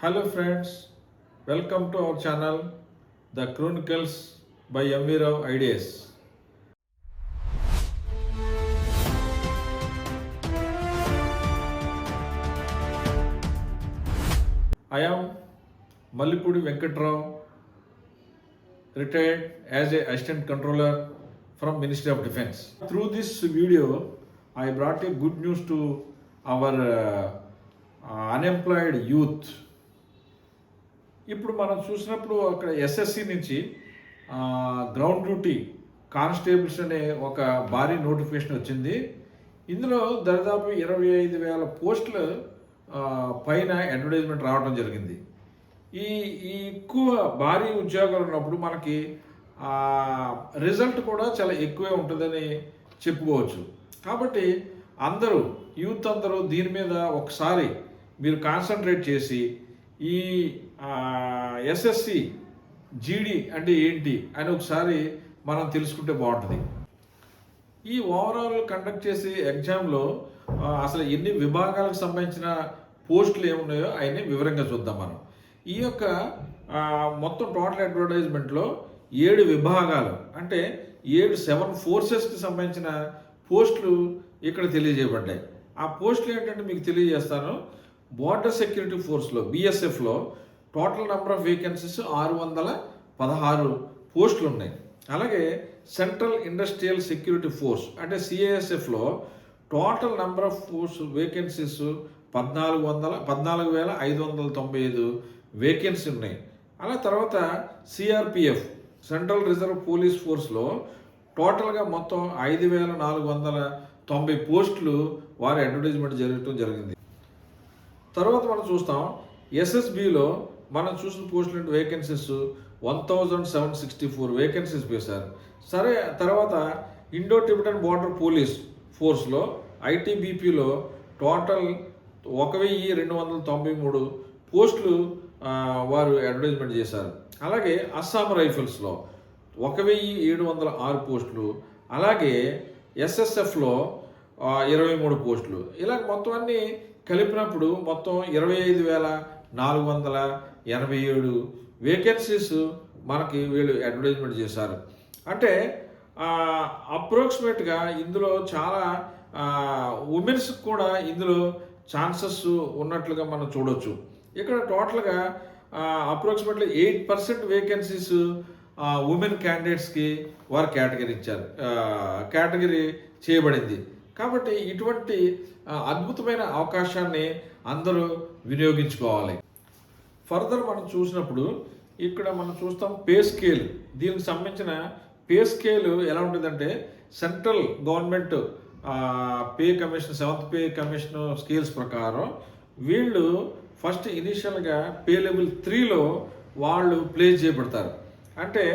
Hello friends, welcome to our channel, The Chronicles by M.V. Rao Ideas. I am Mallipudi Venkatrao, retired as a Assistant Controller from Ministry of Defence. Through this video, I brought a good news to our unemployed youth. ఇప్పుడు మనం చూసినప్పుడు అక్కడ SSC నుంచి ground duty constables అనే ఒక భారీ notification వచ్చింది. ఇందులో దాదాపు 25,000 పోస్టులు పైన అడ్వర్టైజ్మెంట్ రావడం జరిగింది. ఈ ఈ ఎక్కువ భారీ ఉద్యోగాలు ఉన్నప్పుడు మనకి రిజల్ట్ కూడా చాలా ఎక్కువే ఉంటుందని చెప్పుకోవచ్చు. కాబట్టి అందరూ యూత్ అందరూ దీని మీద ఒకసారి మీరు కాన్సన్ట్రేట్ చేసి ఈ ఎస్ఎస్సి జీడీ అంటే ఏంటి అని ఒకసారి మనం తెలుసుకుంటే బాగుంటుంది. ఈ ఓవరాల్ కండక్ట్ చేసే ఎగ్జామ్లో అసలు ఎన్ని విభాగాలకు సంబంధించిన పోస్టులు ఏమున్నాయో అవన్నీ వివరంగా చూద్దాం మనం. ఈ యొక్క మొత్తం టోటల్ అడ్వర్టైజ్మెంట్లో 7 విభాగాలు అంటే 7 ఫోర్సెస్కి సంబంధించిన పోస్టులు ఇక్కడ తెలియజేయబడ్డాయి. ఆ పోస్టులు ఏంటంటే మీకు తెలియజేస్తాను. బోర్డర్ సెక్యూరిటీ ఫోర్స్లో బిఎస్ఎఫ్లో టోటల్ నెంబర్ ఆఫ్ వేకెన్సీస్ 616 పోస్టులు ఉన్నాయి. అలాగే సెంట్రల్ ఇండస్ట్రియల్ సెక్యూరిటీ ఫోర్స్ అంటే సిఐఎస్ఎఫ్లో total number of post vacancies 14,595 vacancy ఉన్నాయి. అలా తర్వాత సిఆర్పిఎఫ్ సెంట్రల్ రిజర్వ్ పోలీస్ ఫోర్స్లో టోటల్గా మొత్తం 5,490 పోస్టులు వారి అడ్వర్టైజ్మెంట్ జరగడం జరిగింది. తర్వాత మనం చూస్తాం ఎస్ఎస్బిలో మనం చూసిన పోస్టులు వేకెన్సీస్ 1,764 వేకెన్సీస్ వేశారు. సరే, తర్వాత ఇండో టిబెటన్ బోర్డర్ పోలీస్ ఫోర్స్లో ఐటీబీపీలో టోటల్ 1,293 పోస్టులు వారు అడ్వర్టైజ్మెంట్ చేశారు. అలాగే అస్సాం రైఫిల్స్లో 1,706 పోస్టులు, అలాగే ఎస్ఎస్ఎఫ్లో 23 పోస్టులు. ఇలా మొత్తం అన్నీ కలిపినప్పుడు మొత్తం 25,487 వేకెన్సీస్ మనకి వీళ్ళు అడ్వర్టైజ్మెంట్ చేశారు. అంటే అప్రాక్సిమేట్గా ఇందులో చాలా ఉమెన్స్కి కూడా ఇందులో ఛాన్సెస్ ఉన్నట్లుగా మనం చూడవచ్చు. ఇక్కడ టోటల్గా అప్రాక్సిమేట్లీ 8% వేకెన్సీస్ ఉమెన్ క్యాండిడేట్స్కి వారు కేటగిరీ చేయబడింది. కాబట్టి ఇటువంటి అద్భుతమైన అవకాశాన్ని అందరూ వినియోగించుకోవాలి. ఫర్దర్ మనం చూసినప్పుడు ఇక్కడ మనం చూస్తాం పే స్కేల్. దీనికి సంబంధించిన పే స్కేల్ ఎలా ఉంటుందంటే central government pay commission 7th pay commission scales ప్రకారం వీళ్ళు ఫస్ట్ ఇనిషియల్గా పే లెవెల్ 3లో వాళ్ళు ప్లేస్ చేయబడతారు. అంటే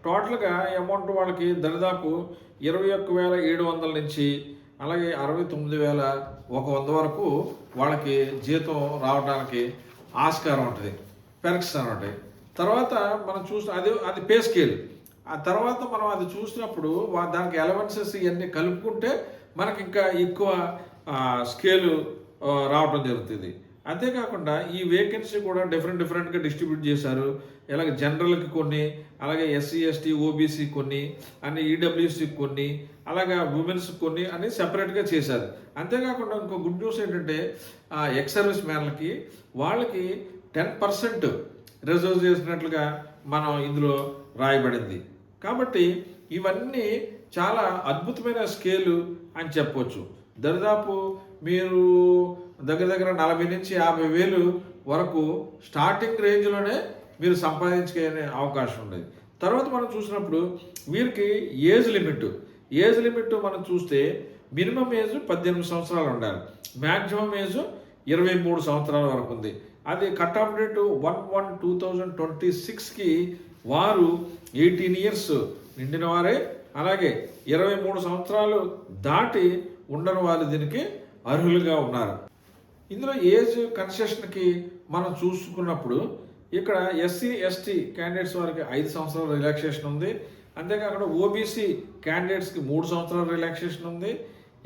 టోటల్గా అమౌంట్ వాళ్ళకి దాదాపు 21,700 నుంచి అలాగే 69,100 వరకు వాళ్ళకి జీతం రావడానికి ఆస్కారం ఉంటుంది, పెరక్స్ ఉంటాయి. తర్వాత మనం అది పే స్కేల్. ఆ తర్వాత మనం అది చూసినప్పుడు దానికి అలవెన్సెస్ ఇవన్నీ కలుపుకుంటే మనకి ఇంకా ఎక్కువ స్కేలు రావడం జరుగుతుంది. అంతేకాకుండా ఈ వేకెన్సీ కూడా డిఫరెంట్గా డిస్ట్రిబ్యూట్ చేశారు. ఇలాగ జనరల్కి కొన్ని, అలాగే ఎస్సీ ఎస్టీ ఓబీసీ కొన్ని, అన్ని ఈడబ్ల్యూసీకి కొన్ని, అలాగా ఉమెన్స్ కొన్ని అని సెపరేట్గా చేశారు. అంతేకాకుండా ఇంకో గుడ్ న్యూస్ ఏంటంటే ఎక్స్ సర్వీస్ మ్యాన్లకి వాళ్ళకి 10% రిజర్వ్ చేసినట్లుగా మనం ఇందులో రాయబడింది. కాబట్టి ఇవన్నీ చాలా అద్భుతమైన స్కేలు అని చెప్పవచ్చు. దాదాపు మీరు దగ్గర 40 నుంచి 50,000 వరకు స్టార్టింగ్ రేంజ్లోనే మీరు సంపాదించుకునే అవకాశం ఉండేది. తర్వాత మనం చూసినప్పుడు వీరికి ఏజ్ లిమిట్ మనం చూస్తే మినిమం ఏజ్ 18 సంవత్సరాలు ఉండాలి, మ్యాక్సిమం ఏజ్ 23 సంవత్సరాల వరకు ఉంది. అది కట్ ఆఫ్ డేట్ 1/1/2026కి వారు 18 ఇయర్స్ నిండిన వారే, అలాగే 23 సంవత్సరాలు దాటి ఉండని వారు దీనికి అర్హులుగా ఉన్నారు. ఇందులో ఏజ్ కన్సెషన్కి మనం చూసుకున్నప్పుడు ఇక్కడ ఎస్సీ ఎస్టీ క్యాండిడేట్స్ వారికి 5 సంవత్సరాల రిలాక్సేషన్ ఉంది. అంతేకాకుండా ఓబీసీ క్యాండిడేట్స్కి 3 సంవత్సరాల రిలాక్సేషన్ ఉంది.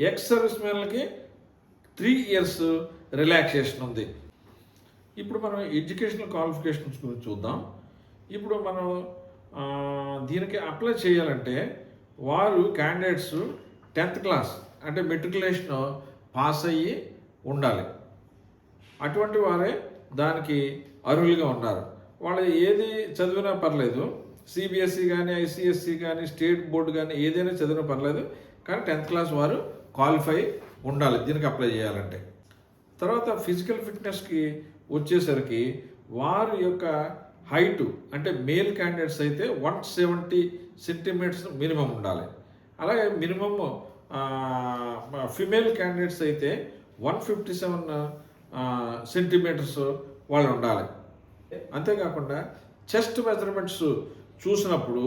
ఎక్స్ సర్వీస్ మెన్లకి 3 ఇయర్స్ రిలాక్సేషన్ ఉంది. ఇప్పుడు మనం ఎడ్యుకేషనల్ క్వాలిఫికేషన్స్ గురించి చూద్దాం. ఇప్పుడు మనం దీనికి అప్లై చేయాలంటే వారు క్యాండిడేట్స్ 10th క్లాస్ అంటే మెట్రికులేషన్ పాస్ అయ్యి ఉండాలి. అటువంటి వారే దానికి అర్హులుగా ఉన్నారు. వాళ్ళు ఏది చదివినా పర్లేదు, సిబిఎస్ఈ కానీ ఐసిఎస్సి కానీ స్టేట్ బోర్డు కానీ ఏదైనా చదివినా పర్లేదు, కానీ 10th క్లాస్ వారు క్వాలిఫై ఉండాలి దీనికి అప్లై చేయాలంటే. తర్వాత ఫిజికల్ ఫిట్నెస్కి వచ్చేసరికి వారి యొక్క హైటు అంటే మేల్ క్యాండిడేట్స్ అయితే 170 సెంటీమీటర్స్ మినిమం ఉండాలి. అలాగే మినిమమ్ ఫిమేల్ క్యాండిడేట్స్ అయితే 157 సెంటీమీటర్స్ వాళ్ళు ఉండాలి. అంతేకాకుండా చెస్ట్ మెజర్మెంట్స్ చూసినప్పుడు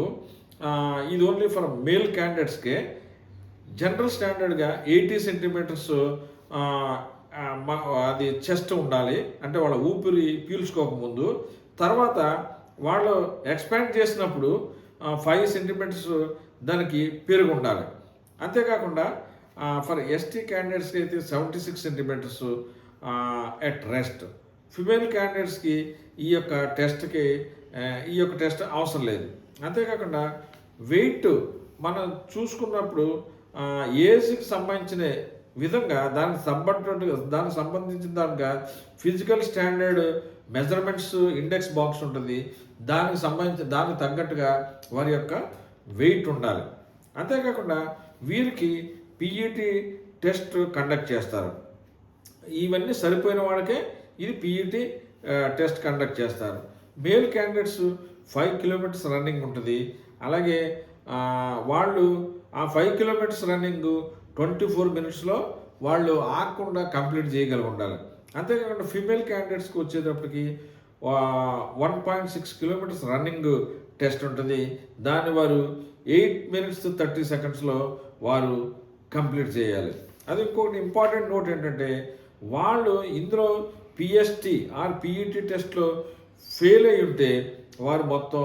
ఇది ఓన్లీ ఫర్ మేల్ క్యాండిడేట్స్కే జనరల్ స్టాండర్డ్గా 80 సెంటీమీటర్స్ అది చెస్ట్ ఉండాలి, అంటే వాళ్ళ ఊపిరి పీల్చుకోకముందు. తర్వాత వాళ్ళు ఎక్స్పాండ్ చేసినప్పుడు 5 సెంటీమీటర్స్ దానికి పెరుగు ఉండాలి. అంతేకాకుండా ఫర్ ఎస్టీ క్యాండిడేట్స్కి అయితే 76 సెంటీమీటర్స్ ఎట్ రెస్ట్. ఫిమేల్ క్యాండిడేట్స్కి ఈ యొక్క టెస్ట్ అవసరం లేదు. అంతేకాకుండా వెయిట్ మనం చూసుకున్నప్పుడు ఏజ్కి సంబంధించిన విధంగా దానికి సంబంధించిన దానిగా physical standard measurements index box ఉంటుంది, దానికి తగ్గట్టుగా వారి యొక్క వెయిట్ ఉండాలి. అంతేకాకుండా వీరికి పిఈటి టెస్ట్ కండక్ట్ చేస్తారు. ఇవన్నీ సరిపోయిన వాళ్ళకే ఇది పిఈటి టెస్ట్ కండక్ట్ చేస్తారు. మేల్ క్యాండిడేట్స్ 5 కిలోమీటర్స్ రన్నింగ్ ఉంటుంది. అలాగే వాళ్ళు ఆ 5 కిలోమీటర్స్ రన్నింగ్ 24 మినిట్స్లో వాళ్ళు ఆగకుండా కంప్లీట్ చేయగలిగి ఉండాలి. అంతేకాకుండా ఫీమేల్ క్యాండిడేట్స్కి వచ్చేటప్పటికి 1.6 కిలోమీటర్స్ రన్నింగ్ టెస్ట్ ఉంటుంది. దాన్ని వారు 8 minutes 30 secondsలో వారు కంప్లీట్ చేయాలి. అది ఇంకొకటి ఇంపార్టెంట్ నోట్ ఏంటంటే వాళ్ళు ఇందులో పిఎస్టి ఆర్ పిఈటి టెస్ట్లో ఫెయిల్ అయి ఉంటే వారు మొత్తం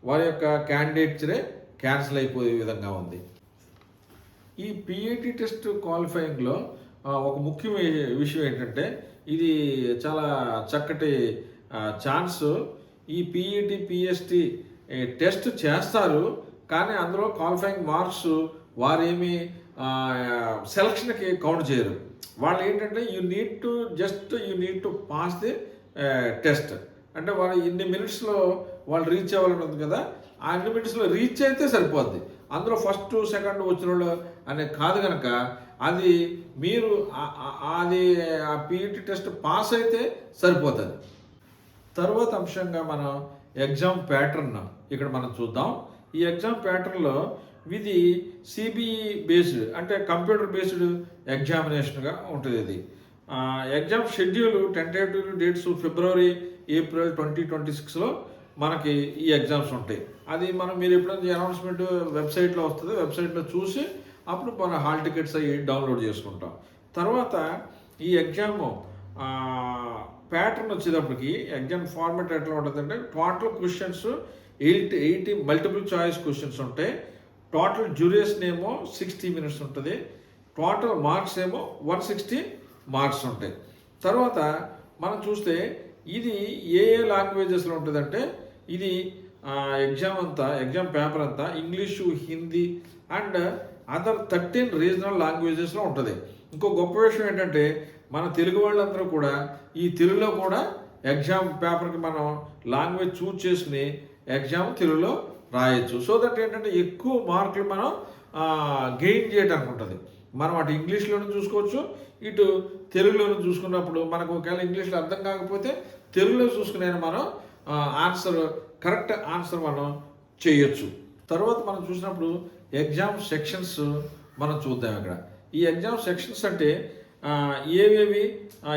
వారి యొక్క క్యాండిడేట్స్నే క్యాన్సిల్ అయిపోయే విధంగా ఉంది. ఈ పిఈటి టెస్ట్ క్వాలిఫైయింగ్లో ఒక ముఖ్యమైన విషయం ఏంటంటే ఇది చాలా చక్కటి ఛాన్స్. ఈ పిఈటి పిఎస్టి టెస్ట్ చేస్తారు, కానీ అందులో క్వాలిఫైయింగ్ మార్క్స్ వారేమి సెలక్షన్కి కౌంట్ చేయరు. వాళ్ళు ఏంటంటే you need to pass the test. అంటే వాళ్ళు ఇన్ని మినిట్స్లో వాళ్ళు రీచ్ అవ్వాలని ఉంది కదా, ఆ అన్ని మినిట్స్లో రీచ్ అయితే సరిపోద్ది. అందులో ఫస్ట్ సెకండ్ వచ్చిన వాళ్ళు అనే కాదు కనుక అది మీరు ఆ పిఈటి టెస్ట్ పాస్ అయితే సరిపోతుంది. తర్వాత అంశంగా మనం ఎగ్జామ్ ప్యాటర్న్ ఇక్కడ మనం చూద్దాం. ఈ ఎగ్జామ్ ప్యాటర్న్లో ఇది సిబిఈ బేస్డ్ అంటే కంప్యూటర్ బేస్డ్ ఎగ్జామినేషన్గా ఉంటుంది. ఇది exam schedule tentative dates February, April 2026లో మనకి ఈ ఎగ్జామ్స్ ఉంటాయి. అది మీరు ఎప్పుడైనా అనౌన్స్మెంట్ వెబ్సైట్లో వస్తుంది, వెబ్సైట్లో చూసి అప్పుడు మన హాల్ టికెట్స్ అవి డౌన్లోడ్ చేసుకుంటాం. తర్వాత ఈ ఎగ్జామ్ ప్యాటర్న్ వచ్చేటప్పటికి ఎగ్జామ్ ఫార్మాట్ ఎట్లా ఉంటుందంటే total questions 80 multiple choice questions ఉంటాయి. టోటల్ డ్యూరేషన్ ఏమో 60 minutes ఉంటుంది. టోటల్ మార్క్స్ ఏమో 160 మార్క్స్ ఉంటాయి. తర్వాత మనం చూస్తే ఇది ఏ లాంగ్వేజెస్లో ఉంటుందంటే ఇది ఎగ్జామ్ పేపర్ అంతా English, Hindi and other 13 regional లాంగ్వేజెస్లో ఉంటుంది. ఇంకో గొప్ప విషయం ఏంటంటే మన తెలుగు వాళ్ళందరూ కూడా ఈ తెలుగులో కూడా ఎగ్జామ్ పేపర్కి మనం లాంగ్వేజ్ చూజ్ చేసుకుని ఎగ్జామ్ తెలుగులో రాయొచ్చు. సో దట్ ఏంటంటే ఎక్కువ మార్కులు మనం గెయిన్ చేయడానికి ఉంటుంది. మనం అటు ఇంగ్లీష్లోనూ చూసుకోవచ్చు, ఇటు తెలుగులోనూ చూసుకున్నప్పుడు మనకు ఒకవేళ ఇంగ్లీష్లో అర్థం కాకపోతే తెలుగులో చూసుకునే మనం కరెక్ట్ ఆన్సర్ మనం చేయొచ్చు. తర్వాత మనం చూసినప్పుడు ఎగ్జామ్ సెక్షన్స్ మనం చూద్దాం. ఇక్కడ ఈ ఎగ్జామ్ సెక్షన్స్ అంటే ఏవేవి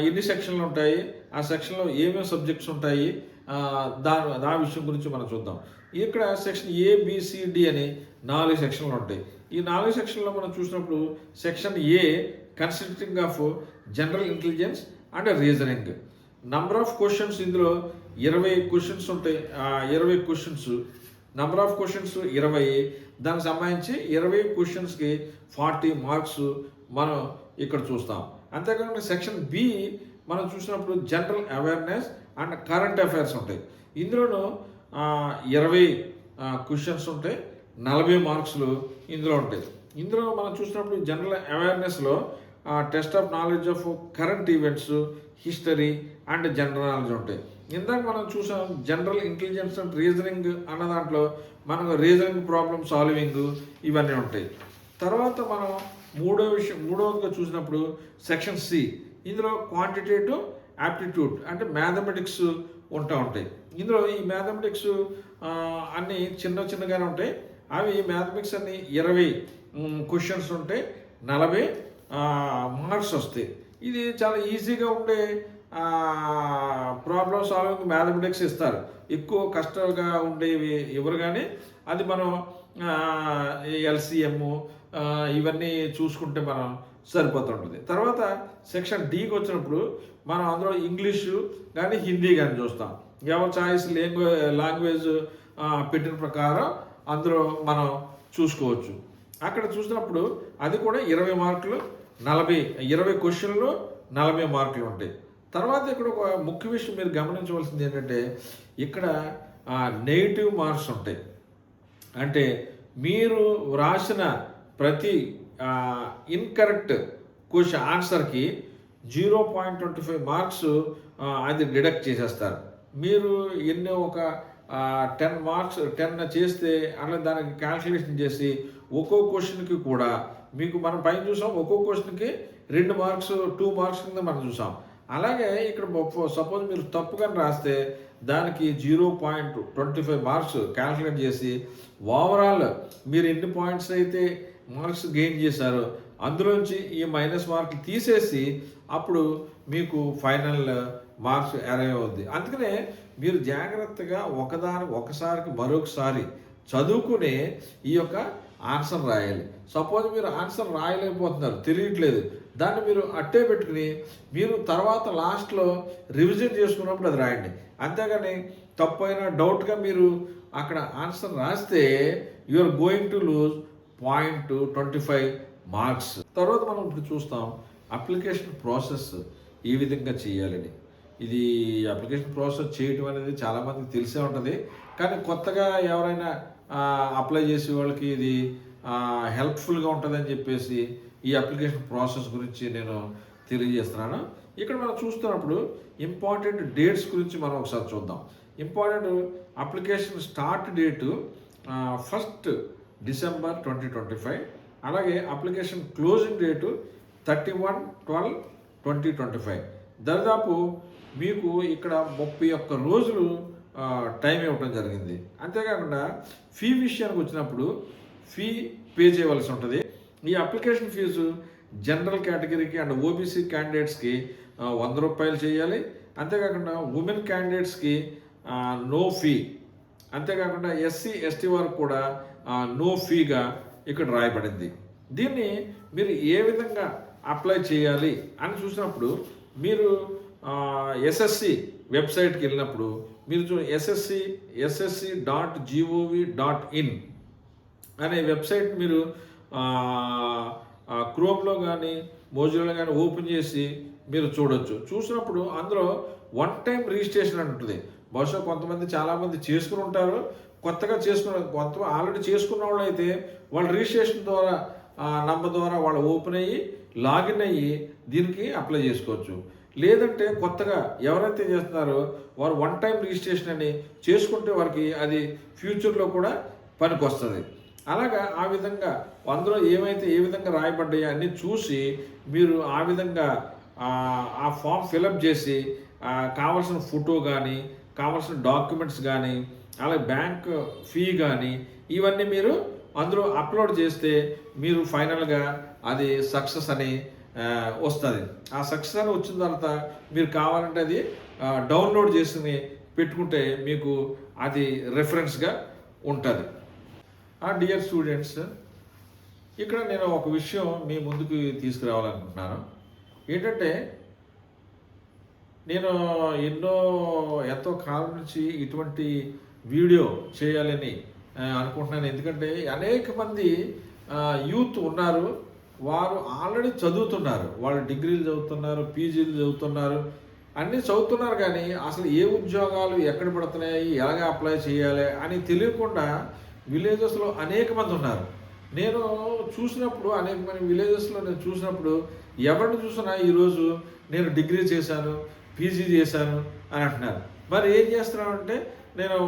ఎన్ని సెక్షన్లు ఉంటాయి, ఆ సెక్షన్లో ఏమేమి సబ్జెక్ట్స్ ఉంటాయి, దాని విషయం గురించి మనం చూద్దాం. ఇక్కడ సెక్షన్ ABCD అని 4 సెక్షన్లు ఉంటాయి. ఈ 4 సెక్షన్లో మనం చూసినప్పుడు section A consisting of general intelligence and reasoning. Number of questions ఇందులో 20 క్వశ్చన్స్ ఉంటాయి. 20 క్వశ్చన్స్, నంబర్ ఆఫ్ క్వశ్చన్స్ 20, దానికి సంబంధించి 20 క్వశ్చన్స్కి 40 మార్క్స్ మనం ఇక్కడ చూస్తాం. అంతేకాకుండా సెక్షన్ B మనం చూసినప్పుడు general awareness and current affairs ఉంటాయి. ఇందులోనూ 20 క్వశ్చన్స్ ఉంటాయి, 40 మార్క్స్లు ఇందులో ఉంటాయి. ఇందులో మనం చూసినప్పుడు జనరల్ అవేర్నెస్లో test of knowledge of current events, history and general knowledge ఉంటాయి. ఇందాక మనం చూసాం జనరల్ ఇంటెలిజెన్స్ అండ్ రీజనింగ్ అన్న దాంట్లో మనకు రీజనింగ్ ప్రాబ్లమ్ సాల్వింగ్ ఇవన్నీ ఉంటాయి. తర్వాత మనం మూడవదిగా చూసినప్పుడు సెక్షన్ సి, ఇందులో క్వాంటిటేటివ్ యాప్టిట్యూడ్ అంటే మ్యాథమెటిక్స్ ఉంటాయి. ఇందులో ఈ మ్యాథమెటిక్స్ అన్నీ చిన్నగానే ఉంటాయి. అవి మ్యాథమెటిక్స్ అన్ని 20 క్వశ్చన్స్ ఉంటాయి, 40 మార్క్స్ వస్తాయి. ఇది చాలా ఈజీగా ఉండే ప్రాబ్లమ్ సాల్వింగ్ మ్యాథమెటిక్స్ ఇస్తారు. ఎక్కువ కష్టంగా ఉండేవి ఇవ్వరు, కానీ అది మనం ఎల్సిఎం ఇవన్నీ చూసుకుంటే మనం సరిపోతుంటుంది. తర్వాత సెక్షన్ డికి వచ్చినప్పుడు మనం అందులో ఇంగ్లీషు కానీ హిందీ కానీ చూస్తాం. ఎవరి చాయిస్ లాంగ్వేజ్ పెట్టిన ప్రకారం అందులో మనం చూసుకోవచ్చు. అక్కడ చూసినప్పుడు అది కూడా 20 మార్కులు, 20 క్వశ్చన్లు 40 మార్కులు ఉంటాయి. తర్వాత ఇక్కడ ఒక ముఖ్య విషయం మీరు గమనించవలసింది ఏంటంటే ఇక్కడ నెగిటివ్ మార్క్స్ ఉంటాయి. అంటే మీరు వ్రాసిన ప్రతి ఇన్కరెక్ట్ క్వశ్చన్ ఆన్సర్కి 0.25 మార్క్స్ అది డిడక్ట్ చేసేస్తారు. మీరు ఎన్నో ఒక 10 మార్క్స్ 10 చేస్తే అలా దానికి క్యాల్కులేషన్ చేసి ఒక్కో క్వశ్చన్కి కూడా మీకు మనం పైన చూసాం, ఒక్కో క్వశ్చన్కి 2 మార్క్స్ 2 మార్క్స్ కింద మనం చూసాం. అలాగే ఇక్కడ సపోజ్ మీరు తప్పుగా రాస్తే దానికి 0.25 మార్క్స్ క్యాల్కులేట్ చేసి ఓవరాల్ మీరు ఎన్ని పాయింట్స్ అయితే మార్క్స్ గెయిన్ చేశారో అందులోంచి ఈ మైనస్ మార్కులు తీసేసి అప్పుడు మీకు ఫైనల్ మార్క్స్ అరైవ్ అవుద్ది. అందుకనే మీరు జాగ్రత్తగా ఒకసారికి మరొకసారి చదువుకునే ఈ యొక్క ఆన్సర్ రాయాలి. సపోజ్ మీరు ఆన్సర్ రాయలేకపోతున్నారు, తెలియట్లేదు, దాన్ని మీరు అట్టే పెట్టుకుని మీరు తర్వాత లాస్ట్లో రివిజన్ చేసుకున్నప్పుడు అది రాయండి. అంతేగాని తప్పైన డౌట్గా మీరు అక్కడ ఆన్సర్ రాస్తే you are going to lose 0.25 marks. తర్వాత మనం ఇప్పుడు చూస్తాం అప్లికేషన్ ప్రాసెస్ ఏ విధంగా చేయాలని. ఇది అప్లికేషన్ ప్రాసెస్ చేయటం అనేది చాలామందికి తెలిసే ఉంటుంది, కానీ కొత్తగా ఎవరైనా అప్లై చేసే వాళ్ళకి ఇది హెల్ప్ఫుల్గా ఉంటుందని చెప్పేసి ఈ అప్లికేషన్ ప్రాసెస్ గురించి నేను తెలియజేస్తున్నాను. ఇక్కడ మనం చూస్తున్నప్పుడు ఇంపార్టెంట్ డేట్స్ గురించి మనం ఒకసారి చూద్దాం. Important application start date 1 December 2025, అలాగే అప్లికేషన్ క్లోజింగ్ డేటు 31/12/2025. దాదాపు మీకు ఇక్కడ 31 రోజులు టైం ఇవ్వడం జరిగింది. అంతేకాకుండా ఫీ విషయానికి వచ్చినప్పుడు ఫీ పే చేయవలసి ఉంటుంది. ఈ అప్లికేషన్ ఫీజు జనరల్ కేటగిరీకి అండ్ ఓబీసీ క్యాండిడేట్స్కి 100 రూపాయలు చేయాలి. అంతేకాకుండా ఉమెన్ క్యాండిడేట్స్కి నో ఫీ. అంతేకాకుండా ఎస్సీ ఎస్టీ వారికి కూడా నో ఫీగా ఇక్కడ రాయబడింది. దీన్ని మీరు ఏ విధంగా అప్లై చేయాలి అని చూసినప్పుడు మీరు ఎస్ఎస్సి వెబ్సైట్కి వెళ్ళినప్పుడు మీరు ssc.gov.in అనే వెబ్సైట్ మీరు క్రోమ్లో కానీ మోజిల్లాలో కానీ ఓపెన్ చేసి మీరు చూడొచ్చు. చూసినప్పుడు అందులో 1 టైం రిజిస్ట్రేషన్ అని ఉంటుంది. బహుశా కొంతమంది చాలామంది చేసుకుని ఉంటారు, కొత్తగా కొంత ఆల్రెడీ చేసుకున్న వాళ్ళు అయితే వాళ్ళు రిజిస్ట్రేషన్ ద్వారా నంబర్ ద్వారా వాళ్ళు ఓపెన్ అయ్యి లాగిన్ అయ్యి దీనికి అప్లై చేసుకోవచ్చు. లేదంటే కొత్తగా ఎవరైతే చేస్తున్నారో వారు 1 టైం రిజిస్ట్రేషన్ అని చేసుకుంటే వారికి అది ఫ్యూచర్లో కూడా పనికి వస్తుంది. అలాగా ఆ విధంగా అందులో ఏ విధంగా రాయబడ్డాయో అన్నీ చూసి మీరు ఆ విధంగా ఆ ఫామ్ ఫిలప్ చేసి కావాల్సిన ఫోటో కానీ కావాల్సిన డాక్యుమెంట్స్ కానీ అలాగే బ్యాంక్ ఫీ కానీ ఇవన్నీ మీరు అందులో అప్లోడ్ చేస్తే మీరు ఫైనల్గా అది సక్సెస్ అని వస్తుంది. ఆ సక్సెస్ అని వచ్చిన తర్వాత మీరు కావాలంటే అది డౌన్లోడ్ చేసుకుని పెట్టుకుంటే మీకు అది రెఫరెన్స్గా ఉంటుంది. డియర్ స్టూడెంట్స్, ఇక్కడ నేను ఒక విషయం మీ ముందుకు తీసుకురావాలనుకుంటున్నాను. ఏంటంటే నేను ఎంతో కాలం నుంచి ఇటువంటి వీడియో చేయాలని అనుకుంటున్నాను. ఎందుకంటే అనేక మంది యూత్ ఉన్నారు, వారు ఆల్రెడీ చదువుతున్నారు, వాళ్ళు డిగ్రీలు చదువుతున్నారు, పీజీలు చదువుతున్నారు, అన్నీ చదువుతున్నారు. కానీ అసలు ఏ ఉద్యోగాలు ఎక్కడ పడుతున్నాయి, ఎలాగ అప్లై చేయాలి అని తెలియకుండా విలేజెస్లో అనేక మంది ఉన్నారు. నేను చూసినప్పుడు అనేక మంది విలేజెస్లో నేను చూసినప్పుడు ఎవరిని చూసినా ఈరోజు నేను డిగ్రీ చేశాను, పీజీ చేశాను అని అంటున్నారు. మరి ఏం చేస్తున్నాను అంటే నేను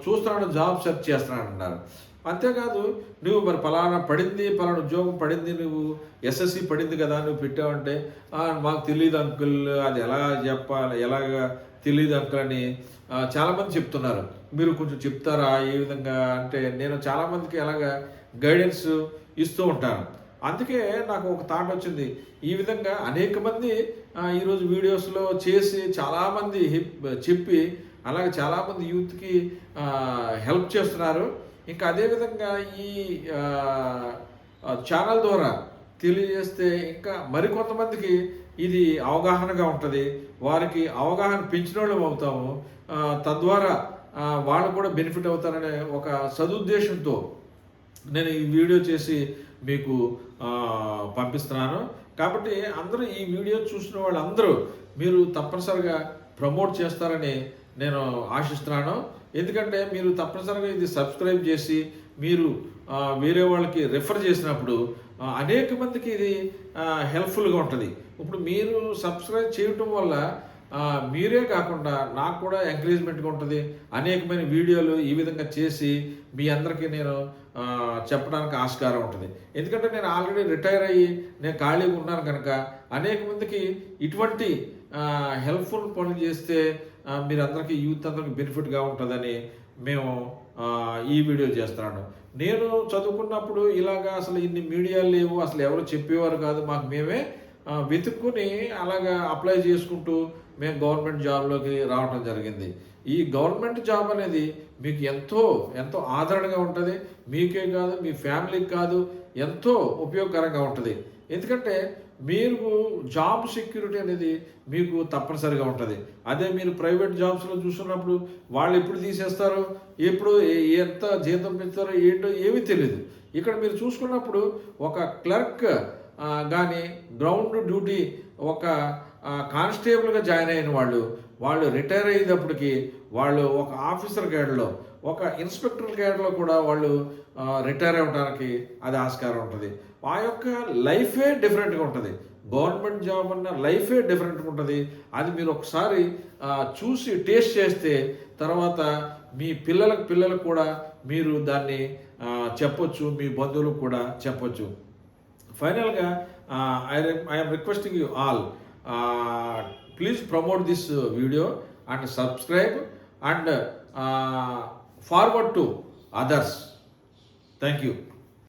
చూస్తున్నాను, జాబ్ సెర్చ్ చేస్తున్నాను అంటున్నారు. అంతేకాదు, నువ్వు మరి పలానా ఉద్యోగం పడింది, నువ్వు ఎస్ఎస్సి పడింది కదా, నువ్వు పెట్టావంటే మాకు తెలియదు అంకుల్, అది ఎలా చెప్పాలి, ఎలాగ తెలియదు అంకుల్ అని చాలామంది చెప్తున్నారు. మీరు కొంచెం చెప్తారా ఏ విధంగా అంటే నేను చాలామందికి ఎలాగ గైడెన్స్ ఇస్తూ ఉంటాను. అందుకే నాకు ఒక థాట్ వచ్చింది. ఈ విధంగా అనేక మంది ఈరోజు వీడియోస్లో చేసి చాలామంది చెప్పి అలాగే చాలామంది యూత్కి హెల్ప్ చేస్తున్నారు. ఇంకా అదేవిధంగా ఈ ఛానల్ ద్వారా తెలియజేస్తే ఇంకా మరికొంతమందికి ఇది అవగాహనగా ఉంటుంది, వారికి అవగాహన పెంచిన వాళ్ళం అవుతాము, తద్వారా వాళ్ళు కూడా బెనిఫిట్ అవుతారనే ఒక సదుద్దేశంతో నేను ఈ వీడియో చేసి మీకు పంపిస్తున్నాను. కాబట్టి అందరూ ఈ వీడియో చూసిన వాళ్ళందరూ మీరు తప్పనిసరిగా ప్రమోట్ చేస్తారని నేను ఆశిస్తున్నాను. ఎందుకంటే మీరు తప్పనిసరిగా ఇది సబ్స్క్రైబ్ చేసి మీరు వేరే వాళ్ళకి రెఫర్ చేసినప్పుడు అనేక మందికి ఇది హెల్ప్ఫుల్గా ఉంటుంది. ఇప్పుడు మీరు సబ్స్క్రైబ్ చేయటం వల్ల మీరే కాకుండా నాకు కూడా ఎంకరేజ్మెంట్గా ఉంటుంది. అనేకమైన వీడియోలు ఈ విధంగా చేసి మీ అందరికీ నేను చెప్పడానికి ఆస్కారం ఉంటుంది. ఎందుకంటే నేను ఆల్రెడీ రిటైర్ అయ్యి నేను ఖాళీగా ఉన్నాను కనుక అనేక మందికి ఇటువంటి హెల్ప్ఫుల్ పనులు చేస్తే మీరందరికీ యూత్ అందరికీ బెనిఫిట్గా ఉంటుందని మేము ఈ వీడియో చేస్తున్నాను. నేను చదువుకున్నప్పుడు ఇలాగా అసలు ఇన్ని మీడియాలు లేవు, అసలు ఎవరు చెప్పేవారు కాదు, మాకు మేమే వెతుక్కుని అలాగా అప్లై చేసుకుంటూ మేము గవర్నమెంట్ జాబ్లోకి రావడం జరిగింది. ఈ గవర్నమెంట్ జాబ్ అనేది మీకు ఎంతో ఎంతో ఆదరణగా ఉంటుంది, మీకే కాదు మీ ఫ్యామిలీకి కాదు, ఎంతో ఉపయోగకరంగా ఉంటుంది. ఎందుకంటే మీరు జాబ్ సెక్యూరిటీ అనేది మీకు తప్పనిసరిగా ఉంటుంది. అదే మీరు ప్రైవేట్ జాబ్స్లో చూస్తున్నప్పుడు వాళ్ళు ఎప్పుడు తీసేస్తారో, ఎప్పుడు ఎంత జీతం పెంచుతారో ఏంటో ఏమీ తెలియదు. ఇక్కడ మీరు చూసుకున్నప్పుడు ఒక క్లర్క్ కానీ గ్రౌండ్ డ్యూటీ ఒక కానిస్టేబుల్గా జాయిన్ అయిన వాళ్ళు రిటైర్ అయ్యేటప్పటికి వాళ్ళు ఒక ఆఫీసర్ క్యాడర్లో, ఒక ఇన్స్పెక్టర్ క్యాడర్లో కూడా వాళ్ళు రిటైర్ అవ్వడానికి అది ఆస్కారం ఉంటుంది. ఆ యొక్క లైఫే డిఫరెంట్గా ఉంటుంది. గవర్నమెంట్ జాబ్ అన్న లైఫే డిఫరెంట్గా ఉంటుంది. అది మీరు ఒకసారి చూసి టేస్ట్ చేస్తే తర్వాత మీ పిల్లలకు కూడా మీరు దాన్ని చెప్పొచ్చు, మీ బంధువులకు కూడా చెప్పొచ్చు. ఫైనల్గా I'm requesting you all, please promote this video and subscribe and forward to others. Thank you.